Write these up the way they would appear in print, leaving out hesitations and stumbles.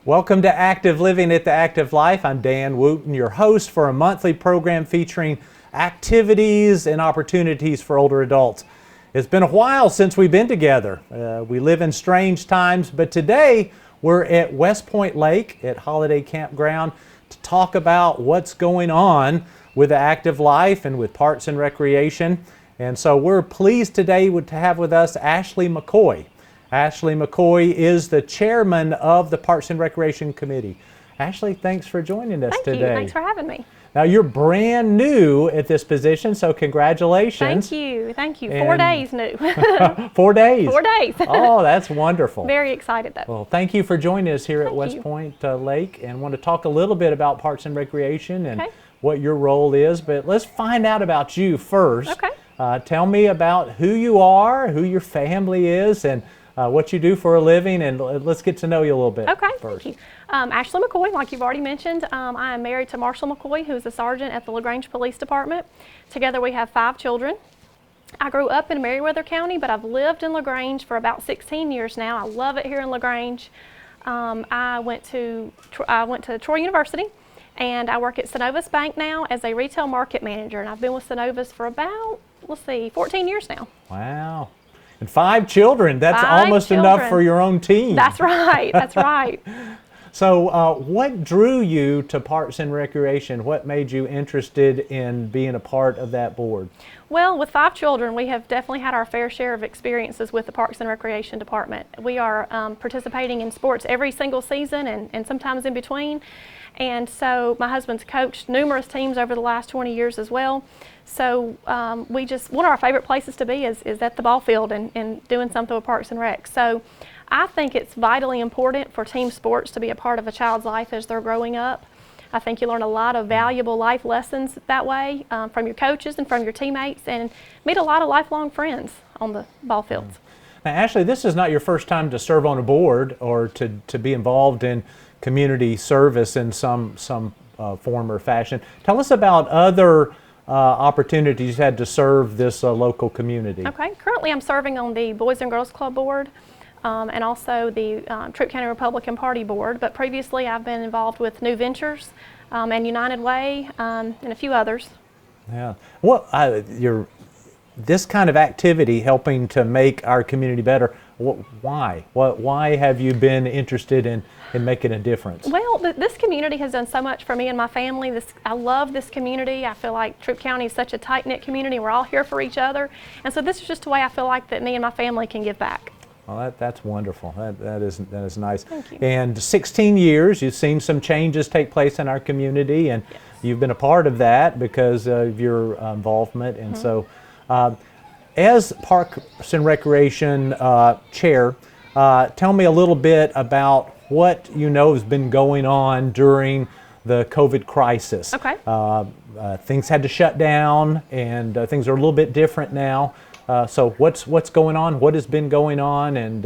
Welcome to Active Living at the Active Life. I'm Dan Wooten, your host for a monthly program featuring activities and opportunities for older adults. It's been a while since we've been together. We live in strange times, but today we're at West Point Lake at Holiday Campground to talk about what's going on with the Active Life and with Parks and Recreation. And so we're pleased today to have with us Ashley McCoy. Ashley McCoy is the chairman of the Parks and Recreation Committee. Ashley, thanks for joining us today. Thank you. Thanks for having me. Now, you're brand new at this position, so congratulations. Thank you. Thank you. 4 days new. 4 days? 4 days. Oh, that's wonderful. Very excited, though. Well, thank you for joining us here at West Point Lake, and want to talk a little bit about Parks and Recreation and what your role is. But let's find out about you first. Okay. Tell me about who you are, who your family is, and what you do for a living, and let's get to know you a little bit first. Thank you. Ashley McCoy, like you've already mentioned, I am married to Marshall McCoy, who's a sergeant at the LaGrange Police Department. Together we have 5 children. I grew up in Meriwether County, but I've lived in LaGrange for about 16 years now. I love it here in LaGrange. I went to Troy University, and I work at Synovus Bank now as a retail market manager, and I've been with Synovus for about, 14 years now. Wow. And 5 children, that's 5 almost children. Enough for your own team. That's right, that's right. So what drew you to Parks and Recreation? What made you interested in being a part of that board? Well, with 5 children, we have definitely had our fair share of experiences with the Parks and Recreation Department. We are participating in sports every single season and sometimes in between. And so my husband's coached numerous teams over the last 20 years as well. So one of our favorite places to be is at the ball field and doing something with Parks and Rec. So I think it's vitally important for team sports to be a part of a child's life as they're growing up. I think you learn a lot of valuable life lessons that way from your coaches and from your teammates, and meet a lot of lifelong friends on the ball fields. Now, Ashley, this is not your first time to serve on a board or to be involved in community service in some form or fashion. Tell us about other opportunities you've had to serve this local community. Okay, currently I'm serving on the Boys and Girls Club board and also the Troup County Republican Party board, but previously I've been involved with New Ventures and United Way and a few others. Yeah, well, this kind of activity helping to make our community better, why? Why have you been interested in making a difference? Well, this community has done so much for me and my family. I love this community. I feel like Troup County is such a tight-knit community. We're all here for each other. And so this is just a way I feel like that me and my family can give back. Well, that's wonderful. That is nice. Thank you. And 16 years, you've seen some changes take place in our community, and you've been a part of that because of your involvement. And so as Parks and Recreation Chair, tell me a little bit about what you know has been going on during the COVID crisis. Okay. Things had to shut down, and things are a little bit different now. So what's going on? What has been going on? And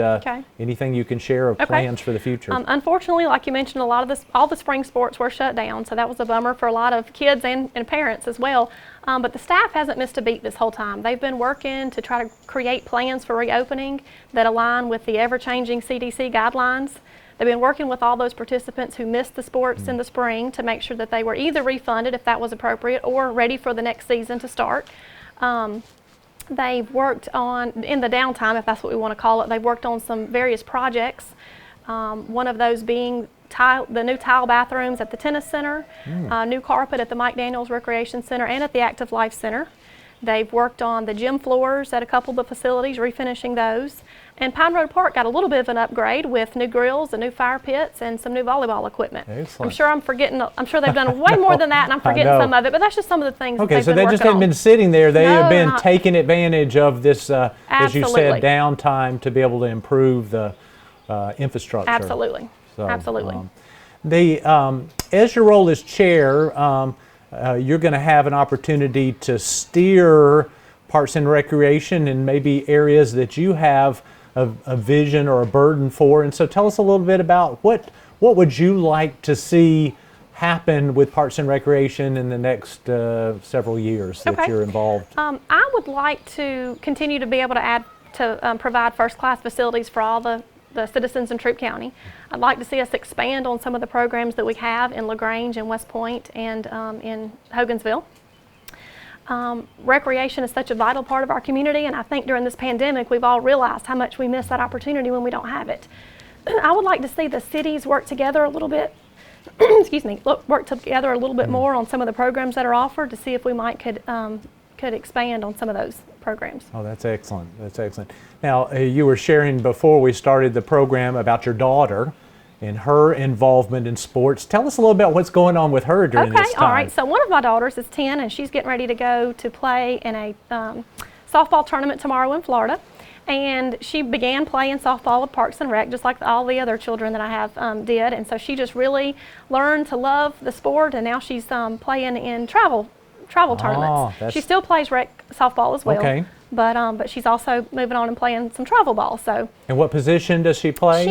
anything you can share of plans for the future? Unfortunately, like you mentioned, all the spring sports were shut down, so that was a bummer for a lot of kids and parents as well. But the staff hasn't missed a beat this whole time. They've been working to try to create plans for reopening that align with the ever-changing CDC guidelines. They've been working with all those participants who missed the sports in the spring to make sure that they were either refunded if that was appropriate or ready for the next season to start. They've worked on, in the downtime, if that's what we want to call it, they've worked on some various projects. One of those being the new tile bathrooms at the tennis center, new carpet at the Mike Daniels Recreation Center and at the Active Life Center. They've worked on the gym floors at a couple of the facilities, refinishing those. And Pine Road Park got a little bit of an upgrade with new grills and new fire pits and some new volleyball equipment. Excellent. I'm sure they've done way more than that, and I'm forgetting some of it, but that's just some of the things that they've been working on. Okay, so they just haven't been sitting there. They have been taking advantage of this, as you said, downtime to be able to improve the infrastructure. Absolutely. So, absolutely. As your role as chair, you're going to have an opportunity to steer Parks and Recreation in maybe areas that you have a vision or a burden for. And so tell us a little bit about what would you like to see happen with Parks and Recreation in the next several years that you're involved? I would like to continue to be able to provide first-class facilities for all the the citizens in Troup County. I'd like to see us expand on some of the programs that we have in LaGrange and West Point and in Hogansville. Recreation is such a vital part of our community, and I think during this pandemic we've all realized how much we miss that opportunity when we don't have it. I would like to see the cities work together a little bit, excuse me, work together a little bit more on some of the programs that are offered to see if we could expand on some of those programs. Oh, that's excellent. That's excellent. Now, you were sharing before we started the program about your daughter and her involvement in sports. Tell us a little about what's going on with her during this time. All right. So one of my daughters is 10, and she's getting ready to go to play in a softball tournament tomorrow in Florida. And she began playing softball with Parks and Rec, just like all the other children that I have did. And so she just really learned to love the sport, and now she's playing in travel tournaments. She still plays rec softball as well. Okay. But she's also moving on and playing some travel ball. So. And what position does she play?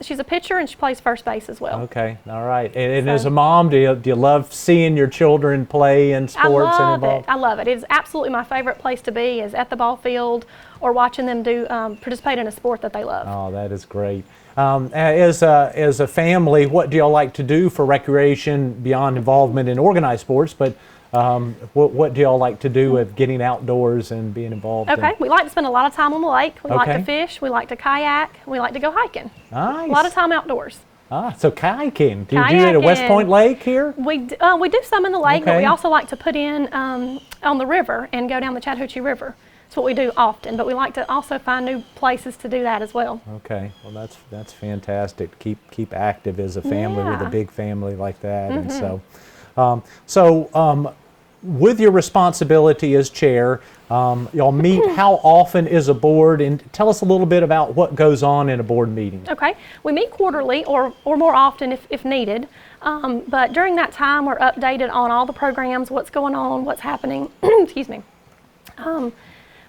She's a pitcher, and she plays first base as well. Okay, all right. And as a mom, do you love seeing your children play in sports and involved? I love it. It is absolutely my favorite place to be, is at the ball field or watching them participate in a sport that they love. Oh, that is great. As a family, what do y'all like to do for recreation beyond involvement in organized sports? But what do y'all like to do with getting outdoors and being involved? Okay, we like to spend a lot of time on the lake. We like Okay. to fish. We like to kayak. We like to go hiking. Nice. A lot of time outdoors. So kayaking. Do you do it at West Point Lake here? We do some in the lake, but Okay. we also like to put in on the river and go down the Chattahoochee River. That's what we do often, but we like to also find new places to do that as well. Okay, well that's fantastic. Keep active as a family with a big family like that, and so with your responsibility as chair, y'all meet how often is a board, and tell us a little bit about what goes on in a board meeting. Okay, we meet quarterly or more often if needed, but during that time we're updated on all the programs, what's going on, what's happening. Excuse me.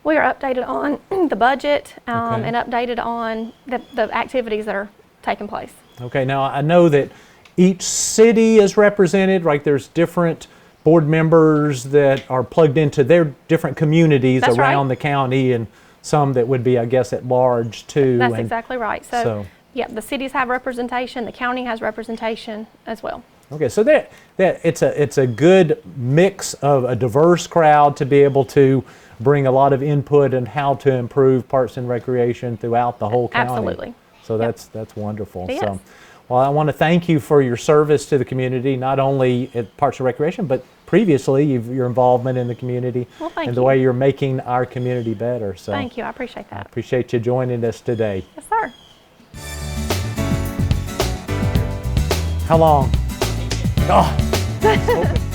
We are updated on the budget and updated on the activities that are taking place. Okay, now I know that each city is represented, right? There's different board members that are plugged into their different communities That's around right. the county, and some that would be, I guess, at large too. That's and exactly right. So, yeah, the cities have representation, the county has representation as well. Okay, so that it's a good mix of a diverse crowd to be able to bring a lot of input on how to improve parks and recreation throughout the whole county. Absolutely. So that's wonderful. Yes. So, well, I want to thank you for your service to the community, not only at Parks and Recreation, but previously your involvement in the community and the way you're making our community better. So thank you. I appreciate that. I appreciate you joining us today. Yes, sir. How long? Oh.